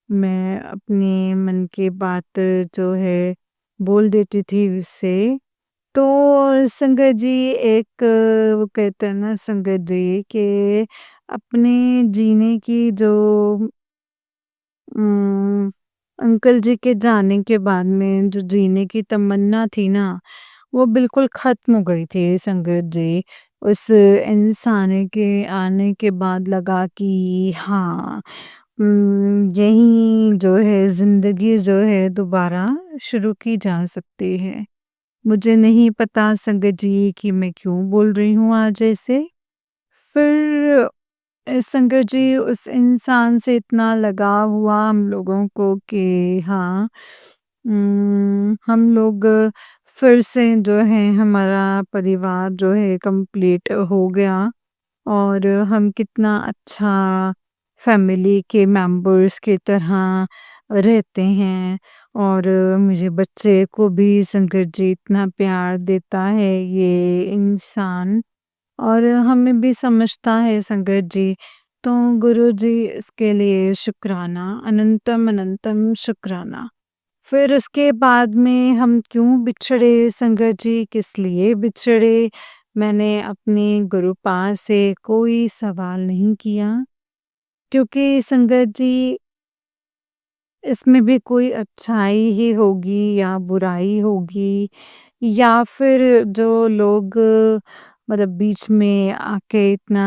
मैं अपने मन की बात जो है बोल देती थी उससे। तो संगत जी एक वो कहते हैं ना संगत जी कि अपने जीने की जो उम, अंकल जी के जाने के बाद में जो जीने की तमन्ना थी ना, वो बिल्कुल ख़त्म हो गई थी संगत जी। उस इंसान के आने के बाद लगा कि हाँ यही जो है ज़िंदगी जो है दोबारा शुरू की जा सकती है। मुझे नहीं पता संगत जी कि मैं क्यों बोल रही हूँ आज ऐसे। फिर संगत जी उस इंसान से इतना लगाव हुआ हम लोगों को कि हाँ हम लोग फिर से जो है हमारा परिवार जो है कंप्लीट हो गया और हम कितना अच्छा फैमिली के मेंबर्स की तरह रहते हैं और मेरे बच्चे को भी संगत जी इतना प्यार देता है ये इंसान और हमें भी समझता है संगत जी। तो गुरु जी इसके लिए शुक्राना, अनंतम अनंतम शुक्राना। फिर उसके बाद में हम क्यों बिछड़े संगत जी, किस लिए बिछड़े? मैंने अपने गुरुपा से कोई सवाल नहीं किया क्योंकि संगत जी इसमें भी कोई अच्छाई ही होगी या बुराई होगी या फिर जो लोग मतलब बीच में आके इतना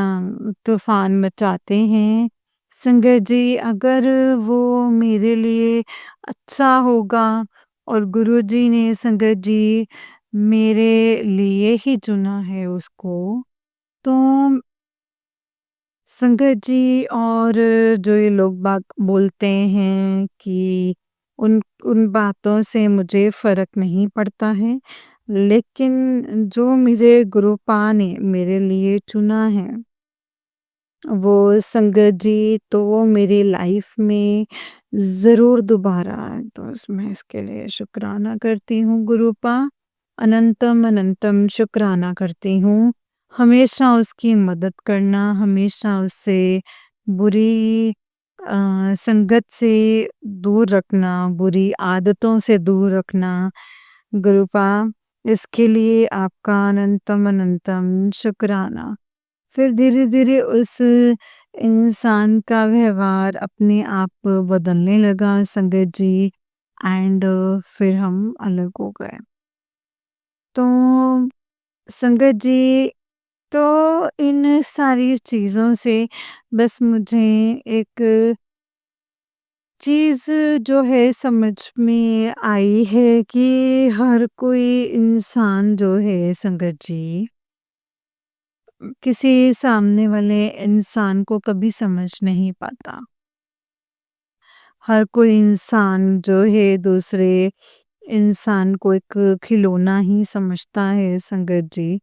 तूफान मचाते हैं संगत जी अगर वो मेरे लिए अच्छा होगा और गुरुजी ने संगत जी मेरे लिए ही चुना है उसको तो संगत जी, और जो ये लोग बाग बोलते हैं कि उन उन बातों से मुझे फ़र्क नहीं पड़ता है, लेकिन जो मेरे गुरुपा ने मेरे लिए चुना है, वो संगत जी तो मेरी लाइफ़ में ज़रूर दोबारा आए, तो मैं इसके लिए शुक्राना करती हूँ गुरुपा, अनंतम अनंतम शुक्राना करती हूँ। हमेशा उसकी मदद करना, हमेशा उससे बुरी संगत से दूर रखना, बुरी आदतों से दूर रखना, गुरुपा इसके लिए आपका अनंतम अनंतम शुक्राना। फिर धीरे-धीरे उस इंसान का व्यवहार अपने आप बदलने लगा संगत जी, एंड फिर हम अलग हो गए। तो संगत जी, तो इन सारी चीज़ों से बस मुझे एक चीज़ जो है समझ में आई है कि हर कोई इंसान जो है संगत जी, किसी सामने वाले इंसान को कभी समझ नहीं पाता। हर कोई इंसान जो है दूसरे इंसान को एक खिलौना ही समझता है संगत जी।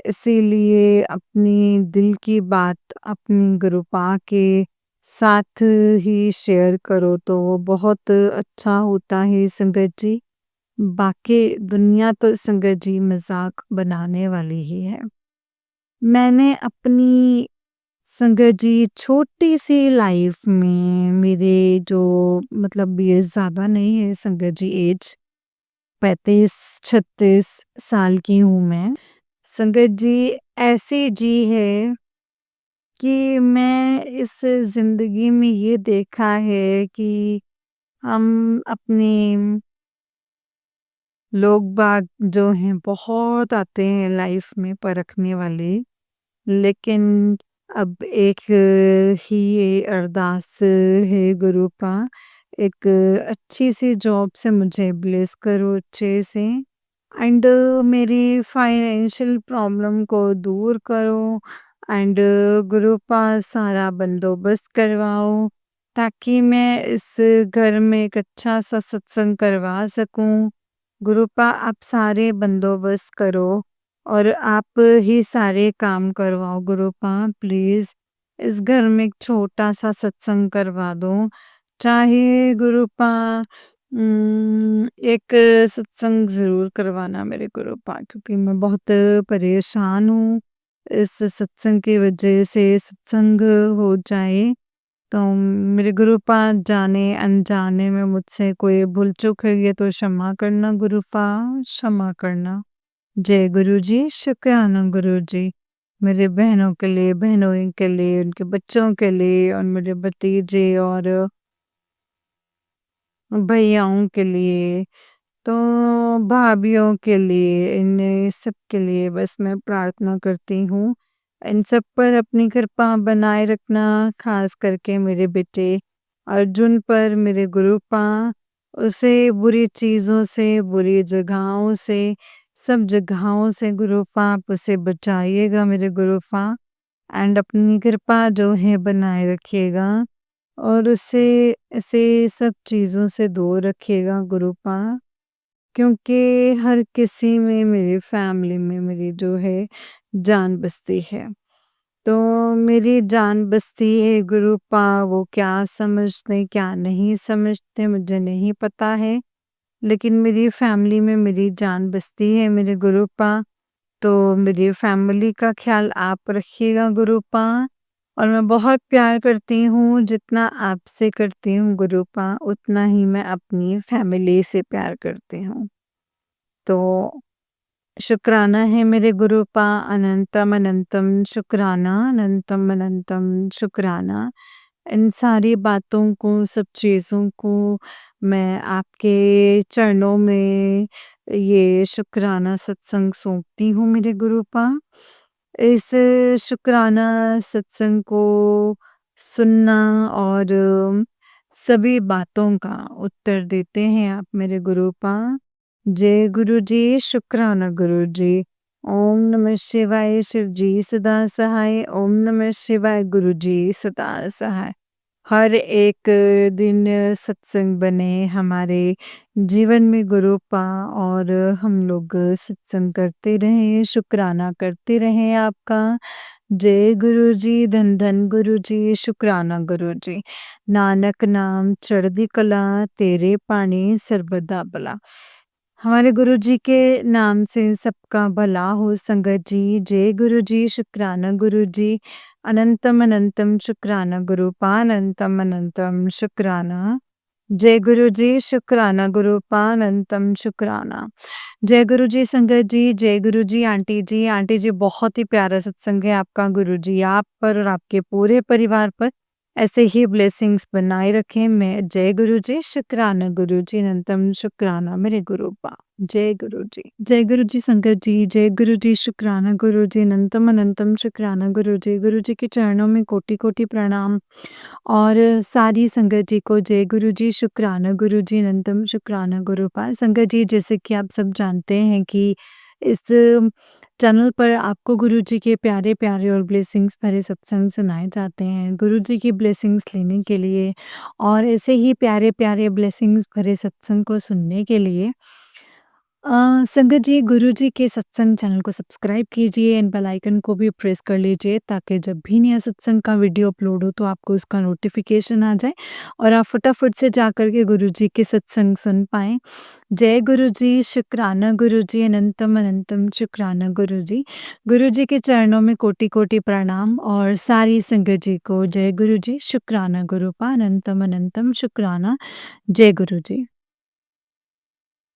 इसीलिए अपनी दिल की बात अपनी गुरुपा के साथ ही शेयर करो तो वो बहुत अच्छा होता है संगत जी। बाकी दुनिया तो संगत जी मज़ाक बनाने वाली ही है। मैंने अपनी संगत जी छोटी-सी लाइफ़ में मेरे जो मतलब ये ज़्यादा नहीं है संगत जी एज, 35-36 साल की हूँ मैं। संगत जी ऐसी जी है कि मैं इस ज़िंदगी में ये देखा है कि हम अपने लोग बाग जो हैं बहुत आते हैं लाइफ़ में परखने वाले, लेकिन अब एक ही ये अरदास है गुरुपा, एक अच्छी-सी जॉब से मुझे ब्लेस करो अच्छे से, एंड मेरी फाइनेंशियल प्रॉब्लम को दूर करो, एंड गुरुपा सारा बंदोबस्त करवाओ, ताकि मैं इस घर में एक अच्छा-सा सत्संग करवा सकूँ। गुरुपा आप सारे बंदोबस्त करो और आप ही सारे काम करवाओ गुरुपा, प्लीज़ इस घर में एक छोटा-सा सत्संग करवा दो। चाहे गुरुपा एक सत्संग ज़रूर करवाना मेरे गुरुपा, क्योंकि मैं बहुत परेशान हूँ। इस सत्संग की वजह से सत्संग हो जाए तो मेरे गुरुपा जाने-अनजाने में मुझसे कोई भूल-चूक हुई है तो क्षमा करना गुरुपा, क्षमा करना। जय गुरुजी, शुक्राना गुरुजी। मेरे बहनों के लिए, बहनोई के लिए, उनके बच्चों के लिए और मेरे भतीजे और भैयाओं के लिए, तो भाभीयों के लिए, इन सब के लिए बस मैं प्रार्थना करती हूँ। इन सब पर अपनी कृपा बनाए रखना, ख़ास करके मेरे बेटे अर्जुन पर मेरे गुरुपा, उसे बुरी चीज़ों से, बुरी जगहों से, सब जगहों से गुरुपा आप उसे बचाइएगा मेरे गुरुपा, एंड अपनी कृपा जो है बनाए रखिएगा और उसे ऐसे सब चीज़ों से दूर रखिएगा गुरुपा। क्योंकि हर किसी में मेरी फैमिली में मेरी जो है जान बसती है। तो मेरी जान बसती है गुरुपा, वो क्या समझते क्या नहीं समझते मुझे नहीं पता है। लेकिन मेरी फैमिली में मेरी जान बसती है मेरे गुरुपा, तो मेरी फैमिली का ख़्याल आप रखिएगा गुरुपा, और मैं बहुत प्यार करती हूँ, जितना आपसे करती हूँ गुरुपा, उतना ही मैं अपनी फैमिली से प्यार करती हूँ। तो शुक्राना है मेरे गुरुपा, अनंतम अनंतम शुक्राना, अनंतम अनंतम शुक्राना। इन सारी बातों को, सब चीज़ों को मैं आपके चरणों में ये शुक्राना सत्संग सौंपती हूँ मेरे गुरुपा। इस शुक्राना सत्संग को सुनना और सभी बातों का उत्तर देते हैं आप मेरे गुरुपा। जय गुरु जी, शुक्राना गुरु जी। ओम नमः शिवाय शिव जी सदा सहाय। ओम नमः शिवाय गुरु जी सदा सहाय। हर एक दिन सत्संग बने हमारे जीवन में गुरु पा और हम लोग सत्संग करते रहें, शुक्राना करते रहें आपका। जय गुरु जी, धन धन गुरु जी, शुक्राना गुरु जी। नानक नाम चढ़दी कला, तेरे पानी सर्बदा भला। हमारे गुरु जी के नाम से सबका भला हो संगत जी। जय गुरु जी, शुक्राना गुरु जी। अनंतम अनंतम शुक्राना गुरु पानंतम अनंतम शुक्राना। जय गुरु जी, शुक्राना गुरु पानंतम शुक्राना। जय गुरु जी संगत जी, जय गुरु जी आंटी जी बहुत ही प्यारा सत्संग है आपका। गुरु जी आप पर और आपके पूरे परिवार पर ऐसे ही ब्लेसिंग्स बनाए रखें। मैं जय गुरु जी, शुक्राना गुरु जी, अनंतम शुक्राना मेरे गुरु पा। जय गुरु जी, जय गुरु जी संगत जी, जय गुरु जी, शुक्राना गुरु जी, अनंतम अनंतम शुक्राना गुरु जी। गुरु जी के चरणों में कोटि कोटि प्रणाम और सारी संगत जी को जय गुरु जी, शुक्राना गुरु जी, अनंतम शुक्राना गुरु पा। संगत जी जैसे कि आप सब जानते हैं कि इस चैनल पर आपको गुरु जी के प्यारे प्यारे और ब्लेसिंग्स भरे सत्संग सुनाए जाते हैं। गुरु जी की ब्लेसिंग्स लेने के लिए और ऐसे ही प्यारे प्यारे ब्लेसिंग्स भरे सत्संग को सुनने के लिए संगत जी गुरु जी के सत्संग चैनल को सब्सक्राइब कीजिए एंड बेल आइकन को भी प्रेस कर लीजिए ताकि जब भी नया सत्संग का वीडियो अपलोड हो तो आपको उसका नोटिफिकेशन आ जाए और आप फटाफट से जाकर के गुरु जी के सत्संग सुन पाएँ। जय गुरु जी, शुक्राना गुरु जी, अनंतम अनंतम शुक्राना गुरु जी। गुरु जी के चरणों में कोटि कोटि प्रणाम और सारी संगत जी को जय गुरु जी, शुक्राना गुरु पा, अनंतम अनंतम शुक्राना। जय गुरु जी।